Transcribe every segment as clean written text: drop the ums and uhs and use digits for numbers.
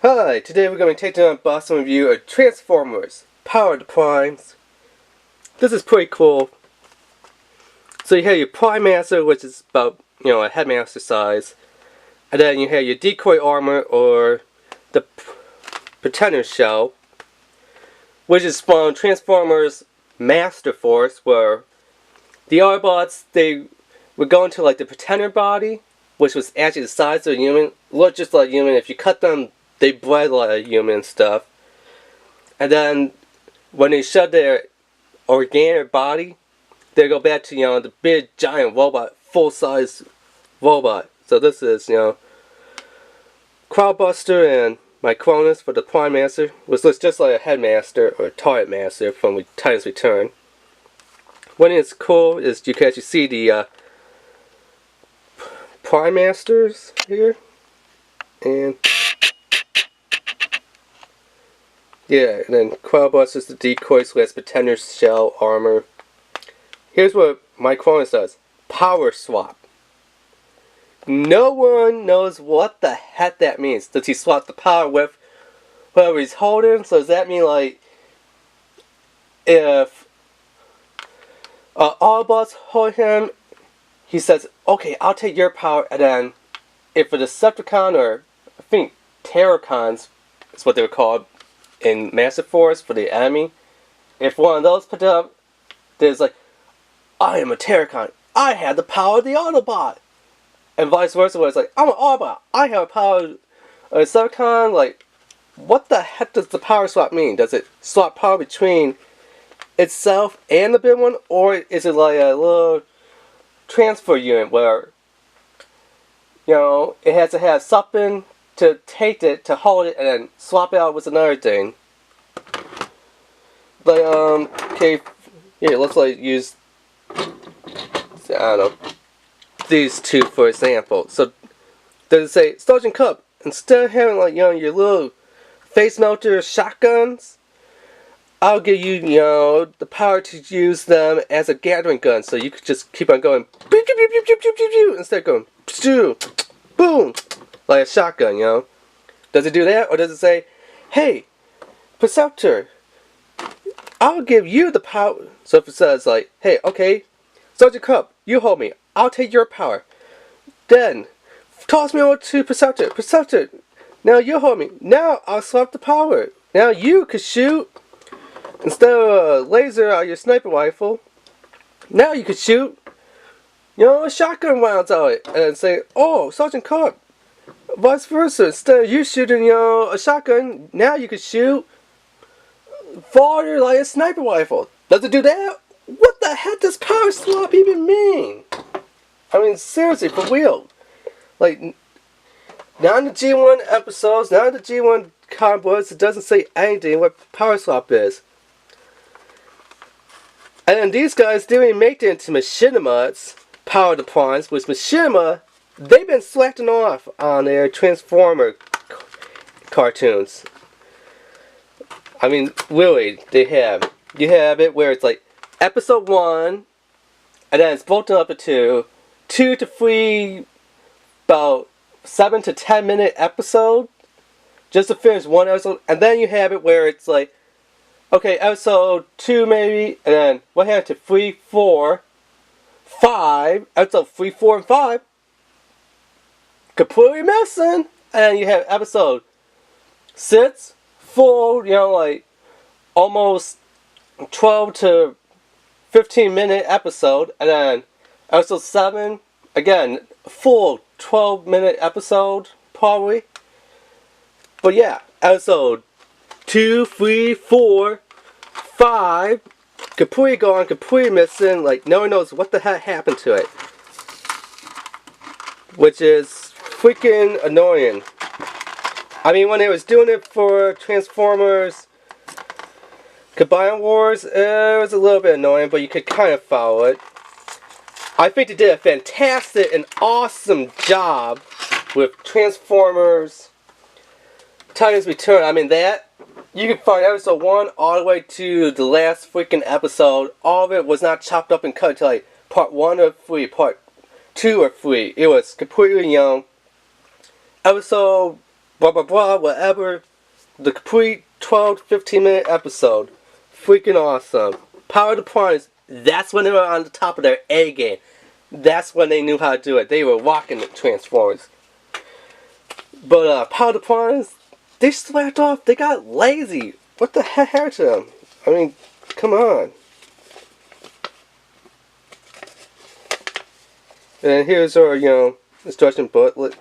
Hi, today we're going to take down a box review of Transformers, Power the Primes. This is pretty cool. So you have your Prime Master, which is about, a Headmaster size. And then you have your Decoy Armor, or the Pretender Shell, which is from Transformers Master Force, where the Autobots, they would go into like the Pretender body, which was actually the size of a human. Looked just like a human. If you cut them, they bled like a human and stuff. And then when they shed their organic body, they go back to, the big giant robot, full-size robot. So this is, Cloudburst and Micronus for the Prime Master, which looks just like a Headmaster or a Target Master from Titan's Return. One thing that's cool is you can actually see the Prime Masters here. And yeah, and then Cloudburst is the decoy, so that's Pretender Shell armor. Here's what Micronus does. Power swap. No one knows what the heck that means. Does he swap the power with whoever he's holding? So does that mean, like, if Autobots hold him, he says, okay, I'll take your power, and then if a Decepticon, or I think Terracons is what they were called in Master Force for the enemy, if one of those put up, there's like, I am a Terracon, I have the power of the Autobot, and vice versa, where it's like, I'm an Autobot, I have the power of a Decepticon. Like, what the heck does the power swap mean? Does it swap power between itself and the big one, or is it like a little transfer unit where, it has to have something to take it, to hold it, and then swap it out with another thing. Like, okay, here, let's like use, I don't know, these two for example. So, does it say, Sergeant Cup, instead of having like, your little face melter shotguns, I'll give you, the power to use them as a gathering gun, so you could just keep on going, instead of going, boom, like a shotgun, Does it do that, or does it say, hey, Preceptor, I'll give you the power? So if it says like, hey, okay, Sergeant Cup, you hold me, I'll take your power. Then, toss me over to Preceptor. Preceptor, now you hold me. Now I'll swap the power. Now you can shoot, instead of a laser out your sniper rifle, now you could shoot, a shotgun rounds out it, and say, oh, Sergeant Cup, vice versa, instead of you shooting, a shotgun, now you could shoot farther like a sniper rifle. Does it do that? What the heck does power swap even mean? I mean, seriously, for real. Like, not in the G1 episodes, not in the G1 comic books, it doesn't say anything what power swap is. And then these guys didn't even make it into Machinima's Power the Primes, which Machinima, they've been slacking off on their Transformer cartoons. I mean, really, they have. You have it where it's like episode 1, and then it's broken up into 2 to 3, about 7 to 10 minute episode, just to finish one episode, and then you have it where it's like, okay, episode 2 maybe, and then what happened to 3, 4, 5, episode 3, 4, and 5, completely missing, and then you have episode 6, full, like, almost 12 to 15 minute episode, and then episode 7, again, full 12 minute episode, probably. But yeah, episode 2, 3, 4, 5, completely gone, completely missing, like no one knows what the heck happened to it. Which is freaking annoying. I mean, when they was doing it for Transformers Combined Wars, it was a little bit annoying, but you could kind of follow it. I think they did a fantastic and awesome job with Transformers Titan's Return. I mean, that, you can find episode 1 all the way to the last freaking episode. All of it was not chopped up and cut to like part 1 or 3, part 2 or 3. It was completely episode blah blah blah, whatever. The complete 12-15 minute episode. Freaking awesome. Power of the Prawns, that's when they were on the top of their A game. That's when they knew how to do it. They were rocking the Transformers. But Power of the Prawns, they slacked off. They got lazy. What the heck happened to them? I mean, come on. And here's our, instruction booklet.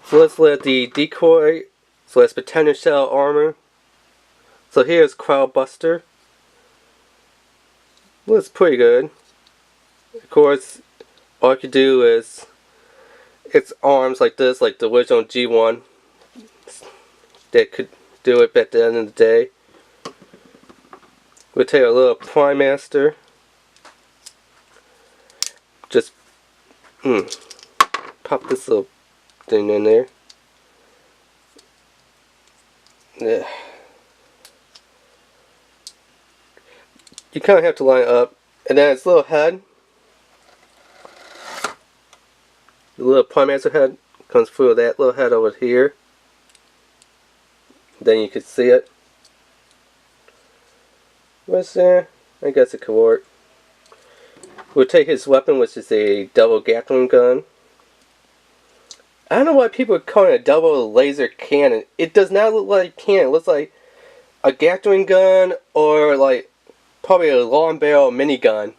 So let's let the decoy. So that's Pretender Shell armor. So here's Cloudbuster. Looks pretty good. Of course, all you can do is its arms like this, like the original G1. That could do it at the end of the day. We'll take a little Prime Master. Just pop this little thing in there. Yeah. You kind of have to line it up, and then its little head, the little Prime Master head comes through that little head over here. Then you can see it. What's there? I guess it could work. We'll take his weapon, which is a double Gatling gun. I don't know why people are calling it a double laser cannon. It does not look like a cannon. It looks like a Gatling gun or like probably a long barrel minigun.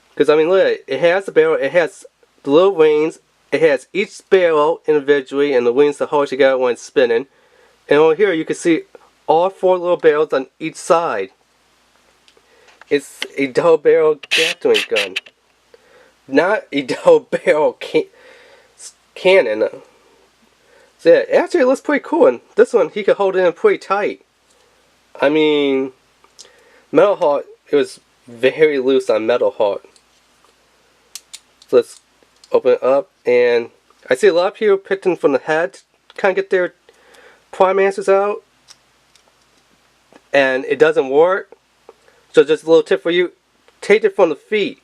Because I mean, look, it has the barrel, it has the little wings, it has each barrel individually, and the wings to hold together when it's spinning. And over here you can see all 4 little barrels on each side. It's a double barrel Gatling gun, not a double barrel cannon. So yeah, actually it looks pretty cool, and this one he could hold it in pretty tight. I mean, Metal Heart, it was very loose on Metal Heart. So let's open it up, and I see a lot of people picking from the head to kind of get their Prime Masters out, and it doesn't work. So just a little tip for you, take it from the feet,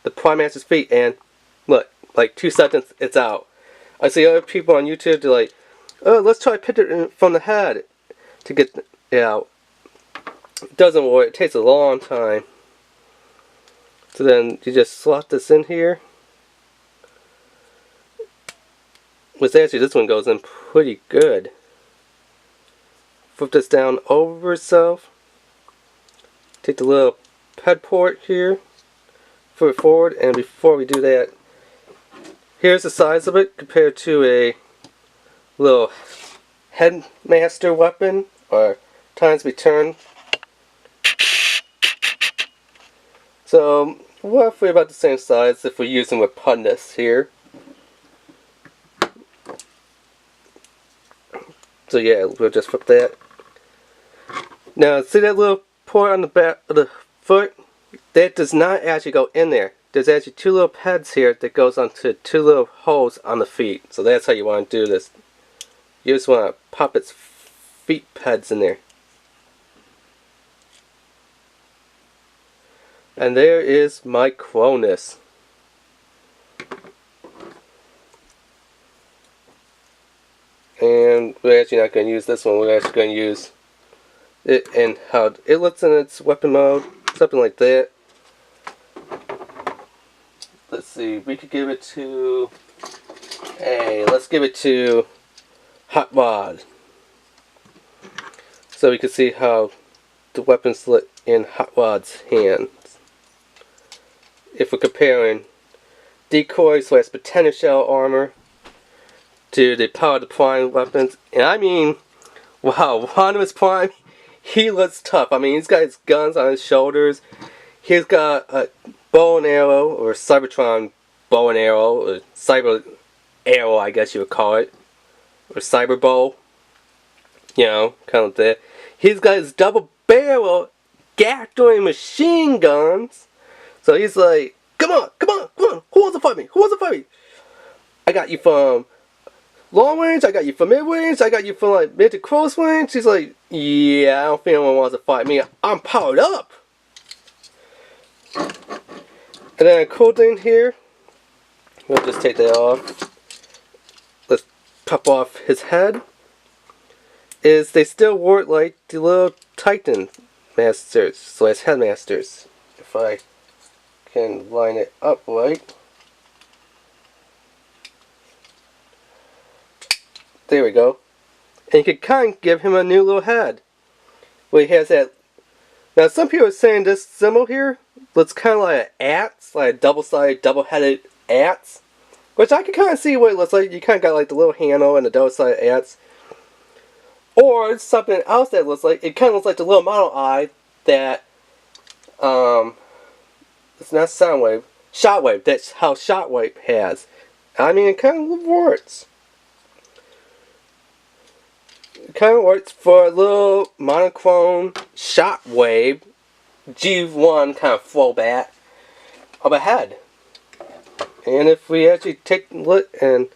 the Prime Master's feet, and look, like 2 seconds, it's out. I see other people on YouTube, they're like, oh, let's try pick it from the head to get it out. It doesn't work, it takes a long time. So then you just slot this in here. Which actually this one goes in pretty good. Flip this down over itself. Take the little head port here, flip it forward, and before we do that, here's the size of it compared to a little headmaster weapon, or times return. So roughly about the same size if we're using Micronus here. So yeah, we'll just flip that. Now see that little port on the back of the foot? That does not actually go in there. There's actually 2 little pads here that goes onto 2 little holes on the feet. So that's how you want to do this. You just want to pop its feet pads in there. And there is Micronus. And we're actually not going to use this one. We're actually going to use it and how it looks in its weapon mode, something like that. Let's see, we could give it to, hey, let's give it to Hot Rod. So we can see how the weapons look in Hot Rod's hands. If we're comparing decoy / Pretender Shell armor to the Power of the Prime weapons, and I mean, wow, Optimus Prime, he looks tough. I mean, he's got his guns on his shoulders. He's got a bow and arrow, or Cybertron bow and arrow, or cyber arrow, I guess you would call it, or cyber bow. You know, kind of that. He's got his double barrel Gatling machine guns. So he's like, come on, come on, come on. Who wants to fight me? Who wants to fight me? I got you from long range, I got you from mid range, I got you from like mid to close range. He's like, yeah, I don't think anyone wants to fight me. I'm powered up. And then a cool thing here, We'll just take that off. Let's pop off his head. They still work like the little Titan masters, / headmasters. If I can line it up right. There we go. And you can kind of give him a new little head. Where he has that. Now some people are saying this symbol here looks kind of like an ats, like a double-sided, double-headed ats. Which I can kind of see what it looks like. You kind of got like the little handle and the double-sided ats. Or it's something else that looks like, it kind of looks like the little model eye that, it's not Soundwave, Shockwave, that's how Shockwave has. I mean, it kind of works. It kind of works for a little monochrome Shockwave G1 kind of throwback of a head. And if we actually take a look and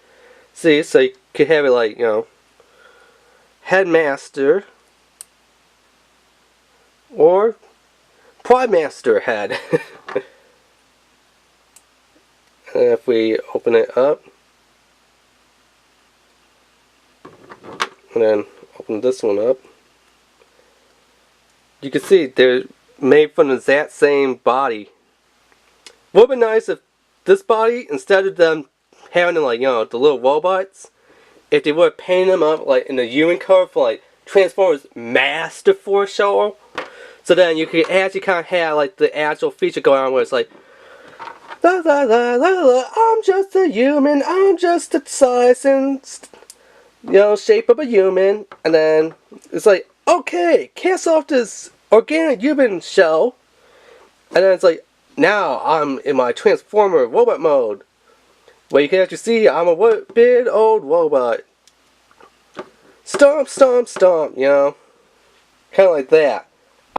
see, so you could have it like, you know, Headmaster or Podmaster head. And if we open it up and then open this one up, you can see they're made from the exact same body. Would be nice if this body, instead of them having like, you know, the little robots, if they would paint them up like in the human color for like Transformers Master Force show, so then you could actually kind of have like the actual feature going on where it's like, la la la la la, I'm just a human, I'm just the size and, you know, shape of a human, and then it's like, okay, cast off this organic human shell, and then it's like, now I'm in my Transformer robot mode. Where you can actually see I'm a big old robot. Stomp, stomp, stomp, you know. Kind of like that.